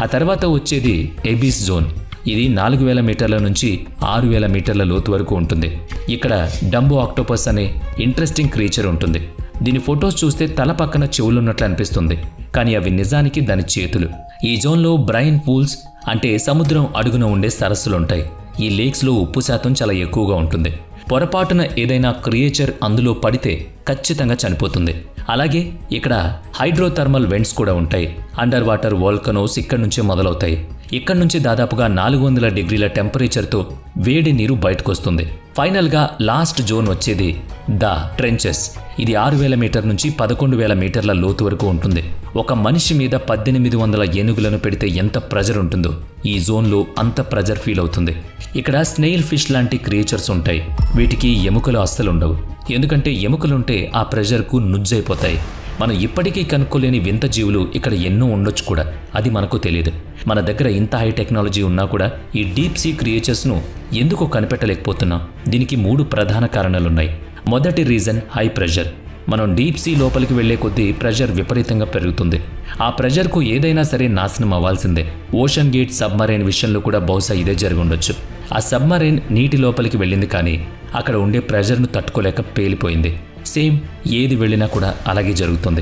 ఆ తర్వాత వచ్చేది ఎబిస్ జోన్. ఇది 4000 మీటర్ల నుంచి 6000 మీటర్ల లోతు వరకు ఉంటుంది. ఇక్కడ డంబో ఆక్టోపస్ అనే ఇంట్రెస్టింగ్ క్రీచర్ ఉంటుంది. దీని ఫొటోస్ చూస్తే తల పక్కన చెవులున్నట్లు అనిపిస్తుంది, కానీ అవి నిజానికి దాని చేతులు. ఈ జోన్లో బ్రైన్ పూల్స్ అంటే సముద్రం అడుగున ఉండే సరస్సులుంటాయి. ఈ లేక్స్లో ఉప్పు శాతం చాలా ఎక్కువగా ఉంటుంది. పొరపాటున ఏదైనా క్రియేచర్ అందులో పడితే ఖచ్చితంగా చనిపోతుంది. అలాగే ఇక్కడ హైడ్రోథర్మల్ వెంట్స్ కూడా ఉంటాయి. అండర్ వాటర్ వోల్కనోస్ ఇక్కడ నుంచే మొదలవుతాయి. ఇక్కడ నుంచి దాదాపుగా 400 డిగ్రీల టెంపరేచర్తో వేడి నీరు బయటకొస్తుంది. ఫైనల్గా లాస్ట్ జోన్ వచ్చేది ద ట్రెంచెస్. ఇది 6000 మీటర్ నుంచి 11000 మీటర్ల లోతు వరకు ఉంటుంది. ఒక మనిషి మీద 1800 ఏనుగులను పెడితే ఎంత ప్రెజర్ ఉంటుందో ఈ జోన్లో అంత ప్రెజర్ ఫీల్ అవుతుంది. ఇక్కడ స్నేయిల్ ఫిష్ లాంటి క్రియేచర్స్ ఉంటాయి. వీటికి ఎముకలు అస్సలు ఉండవు, ఎందుకంటే ఎముకలుంటే ఆ ప్రెజర్కు నుజ్జైపోతాయి. మనం ఇప్పటికీ కనుక్కోలేని వింత జీవులు ఇక్కడ ఎన్నో ఉండొచ్చు కూడా, అది మనకు తెలియదు. మన దగ్గర ఇంత హై టెక్నాలజీ ఉన్నా కూడా ఈ డీప్ సీ క్రియేచర్స్ను ఎందుకు కనిపెట్టలేకపోతున్నాం? దీనికి 3 ప్రధాన కారణాలున్నాయి. మొదటి రీజన్ హై ప్రెషర్. మనం డీప్ సీ లోపలికి వెళ్లే కొద్దీ ప్రెషర్ విపరీతంగా పెరుగుతుంది. ఆ ప్రెషర్కు ఏదైనా సరే నాశనం అవ్వాల్సిందే. ఓషన్ గేట్ సబ్మరైన్ విషయంలో కూడా బహుశా ఇదే జరుగుండొచ్చు. ఆ సబ్మరైన్ నీటి లోపలికి వెళ్ళింది, కానీ అక్కడ ఉండే ప్రెషర్ను తట్టుకోలేక పేలిపోయింది. సేమ్ ఏది వెళ్ళినా కూడా అలాగే జరుగుతుంది.